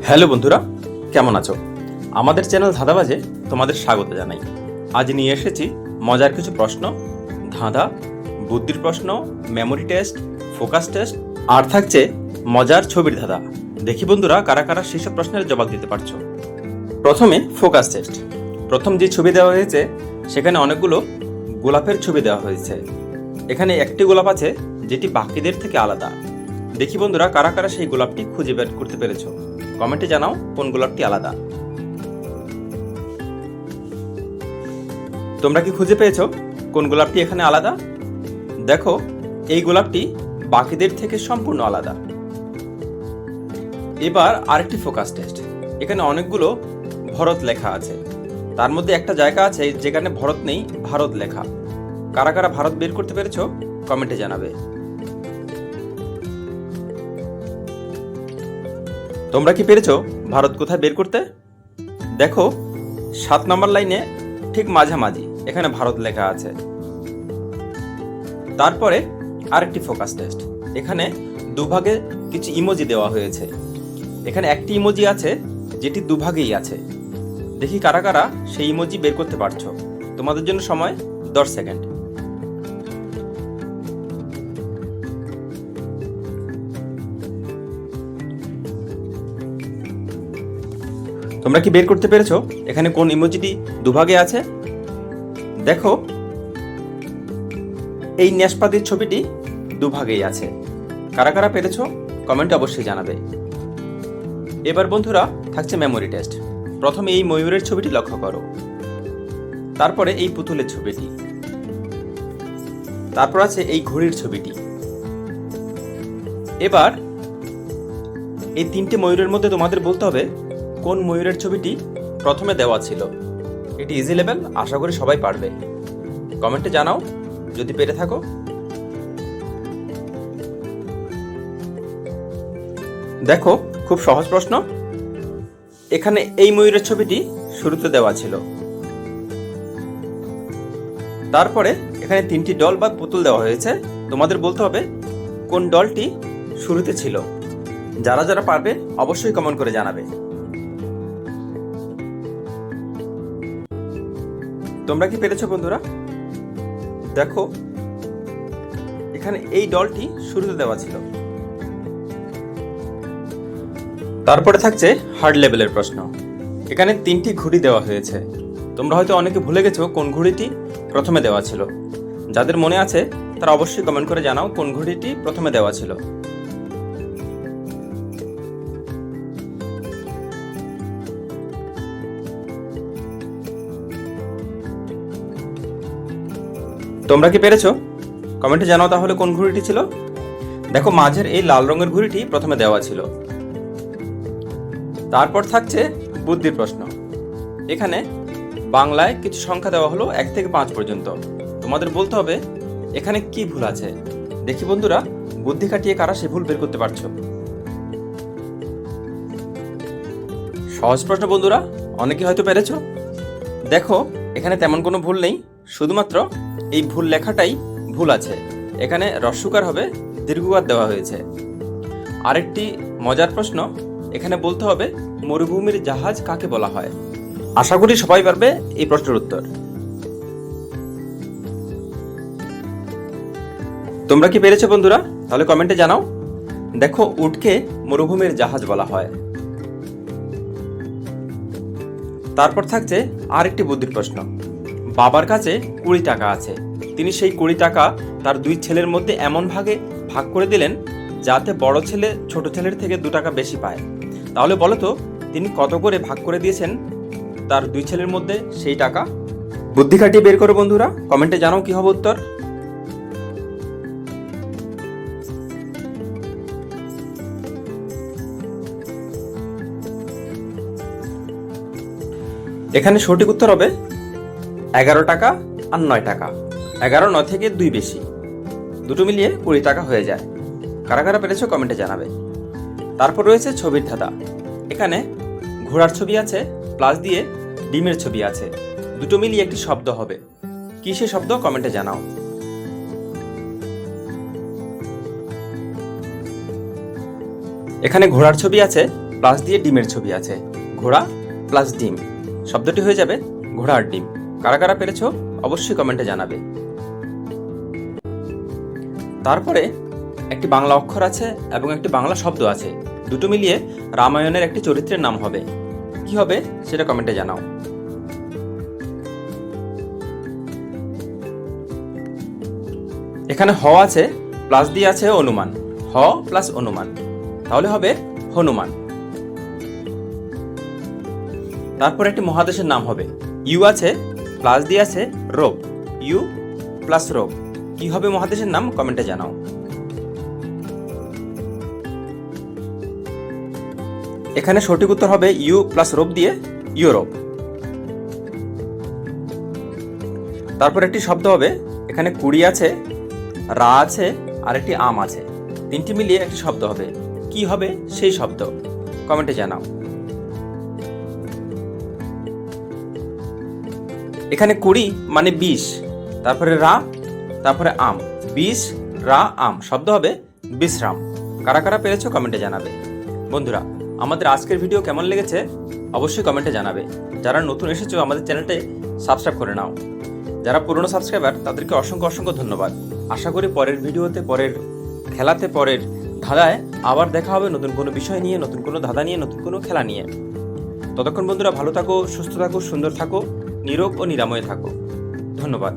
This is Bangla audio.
হ্যালো বন্ধুরা, কেমন আছো? আমাদের চ্যানেল ধাঁধাবাজে তোমাদের স্বাগত জানাই। আজ নিয়ে এসেছি মজার কিছু প্রশ্ন, ধাঁধা, বুদ্ধির প্রশ্ন, মেমোরি টেস্ট, ফোকাস টেস্ট, আর থাকছে মজার ছবির ধাঁধা। দেখি বন্ধুরা কারা কারা সেসব প্রশ্নের জবাব দিতে পারছো। প্রথমে ফোকাস টেস্ট। প্রথম যে ছবি দেওয়া হয়েছে সেখানে অনেকগুলো গোলাপের ছবি দেওয়া হয়েছে। এখানে একটি গোলাপ আছে যেটি বাকিদের থেকে আলাদা। দেখি বন্ধুরা কারা কারা সেই গোলাপটি খুঁজে বের করতে পেরেছো। কমেন্টে জানাও কোন গোলাপটি আলাদা। তোমরা কি খুঁজে পেয়েছো কোন গোলাপটি এখানে আলাদা? দেখো, এই গোলাপটি বাকিদের থেকে সম্পূর্ণ আলাদা। এবার আরেকটি ফোকাস টেস্ট। এখানে অনেকগুলো ভরত লেখা আছে, তার মধ্যে একটা জায়গা আছে যেখানে ভরত নেই, ভারত লেখা। কারা কারা ভারত বের করতে পেরেছো কমেন্টে জানাবে। তোমরা কি পেরেছো ভারত কোথায় বের করতে? দেখো, 7 নম্বর লাইনে ঠিক মাঝামাঝি এখানে ভারত লেখা আছে। তারপরে আরেকটি ফোকাস টেস্ট। এখানে দুভাগে কিছু ইমোজি দেওয়া হয়েছে। এখানে একটি ইমোজি আছে যেটি দুভাগেই আছে। দেখি কারা কারা সেই ইমোজি বের করতে পারছো। তোমাদের জন্য সময় 10 সেকেন্ড। তোমরা কি বের করতে পেরেছো এখানে কোন ইমোজিটি দুভাগে আছে? দেখো, এই ন্যাসপাতির ছবিটি দুভাগেই আছে। কারা কারা পেরেছো কমেন্টে অবশ্যই জানাবে। এবার বন্ধুরা থাকছে মেমোরি টেস্ট। প্রথমে এই ময়ূরের ছবিটি লক্ষ্য করো, তারপরে এই পুতুলের ছবিটি, তারপর আছে এই ঘড়ির ছবিটি। এবার এই 3টে ময়ূরের মধ্যে তোমাদের বলতে হবে কোন ময়ূরের ছবিটি প্রথমে দেওয়া ছিল। এটি ইজি লেভেল, আশা করি সবাই পারবে। কমেন্টে জানাও যদি পেরে থাকো। দেখো, খুব সহজ প্রশ্ন। এখানে এই ময়ূরের ছবিটি শুরুতে দেওয়া ছিল। তারপরে এখানে 3টি ডল বা পুতুল দেওয়া হয়েছে। তোমাদের বলতে হবে কোন ডলটি শুরুতে ছিল। যারা যারা পারবে অবশ্যই কমেন্ট করে জানাবে। তোমরা কি পেরেছো বন্ধুরা? দেখো, এখানে এই ডলটি শুরুতে দেওয়া ছিল। তারপরে থাকছে হার্ড লেভেলের প্রশ্ন। এখানে 3টি ঘুড়ি দেওয়া হয়েছে। তোমরা হয়তো অনেকে ভুলে গেছো কোন ঘুড়িটি প্রথমে দেওয়া ছিল। যাদের মনে আছে তারা অবশ্যই কমেন্ট করে জানাও কোন ঘুড়িটি প্রথমে দেওয়া ছিল। তোমরা কি পেরেছো কমেন্টে জানাও তাহলে কোন ঘুড়িটি ছিল। দেখো, মাঝের এই লাল রঙের ঘুড়িটি প্রথমে দেওয়া ছিল। তারপর থাকছে বুদ্ধির প্রশ্ন। এখানে বাংলায় কিছু সংখ্যা দেওয়া হলো 1 থেকে 5 পর্যন্ত। তোমাদের বলতে হবে এখানে কি ভুল আছে। দেখি বন্ধুরা বুদ্ধি খাটিয়ে কারা সে ভুল বের করতে পারছো। সহজ প্রশ্ন বন্ধুরা, অনেকে হয়তো পেরেছো। দেখো, এখানে তেমন কোনো ভুল নেই, শুধুমাত্র এই ভুল লেখাটাই ভুল আছে। এখানে হ্রস্বকার হবে, দীর্ঘকার দেওয়া হয়েছে। আরেকটি মজার প্রশ্ন, এখানে বলতে হবে মরুভূমির জাহাজ কাকে বলা হয়। আশা করি সবাই পারবে এই প্রশ্নের উত্তর। তোমরা কি পেরেছো বন্ধুরা? তাহলে কমেন্টে জানাও। দেখো, উটকে মরুভূমির জাহাজ বলা হয়। তারপর থাকছে আরেকটি বুদ্ধির প্রশ্ন। বাবার কাছে 20 টাকা আছে। তিনি সেই 20 টাকা তার 2 ছেলের মধ্যে এমন ভাগে ভাগ করে দিলেন যাতে বড় ছেলে ছোট ছেলের থেকে 2 টাকা বেশি পায়। তাহলে বলো তো তিনি কত করে ভাগ করে দিয়েছেন তার 2 ছেলের মধ্যে সেই টাকা? বুদ্ধি খাটিয়ে বের করো বন্ধুরা, কমেন্টে জানাও কি হবে উত্তর। এখানে সঠিক উত্তর হবে 11 টাকা আর 9 টাকা। 11 9 থেকে 2 বেশি, দুটো মিলিয়ে 20 টাকা হয়ে যায়। কারা কারা পেরেছো কমেন্টে জানাবে। তারপর রয়েছে ছবির ধাঁধা। এখানে ঘোড়ার ছবি আছে, প্লাস দিয়ে ডিমের ছবি আছে। দুটো মিলিয়ে একটি শব্দ হবে। কি সে শব্দ কমেন্টে জানাও। এখানে ঘোড়ার ছবি আছে, প্লাস দিয়ে ডিমের ছবি আছে, ঘোড়া প্লাস ডিম শব্দটি হয়ে যাবে ঘোড়ার ডিম। কারা কারা পেরেছো অবশ্যই কমেন্টে জানাবে। তারপরে একটি বাংলা অক্ষর আছে এবং একটি বাংলা শব্দ আছে, দুটো মিলিয়ে রামায়ণের একটি চরিত্রের নাম হবে। কি হবে সেটা কমেন্টে জানাও। এখানে হ আছে, প্লাস দিয়ে আছে অনুমান, হ প্লাস অনুমান, তাহলে হবে হনুমান। তারপর একটি মহাদেশের নাম হবে, ইউ আছে, প্লাস দিয়ে আছে রোপ, ইউ প্লাস রোপ। কি হবে মহাদেশের নাম কমেন্টে জানাও। এখানে সঠিক উত্তর হবে ইউ প্লাস রোপ দিয়ে ইউরোপ। তারপর একটি শব্দ হবে, এখানে কুড়ি আছে, রা আছে আর একটি আম আছে, তিনটি মিলিয়ে একটি শব্দ হবে। কি হবে সেই শব্দ কমেন্টে জানাও। এখানে কুড়ি মানে 20, তারপরে রা, তারপরে আম, 20 রা আম শব্দ হবে বিশ্রাম। কারা কারা পেরেছো কমেন্টে জানাবে। বন্ধুরা, আমাদের আজকের ভিডিও কেমন লেগেছে অবশ্যই কমেন্টে জানাবে। যারা নতুন এসেছো আমাদের চ্যানেলটি সাবস্ক্রাইব করে নাও। যারা পুরনো সাবস্ক্রাইবার তাদেরকে অসংখ্য অসংখ্য ধন্যবাদ। আশা করি পরের ভিডিওতে, পরের খেলাতে, পরের ধাঁধায় আবার দেখা হবে নতুন কোনো বিষয় নিয়ে, নতুন কোনো ধাঁধা নিয়ে, নতুন কোনো খেলা নিয়ে। ততক্ষণ বন্ধুরা ভালো থাকো, সুস্থ থাকো, সুন্দর থাকো, নিরোগ ও নিরাময় থাকো। ধন্যবাদ।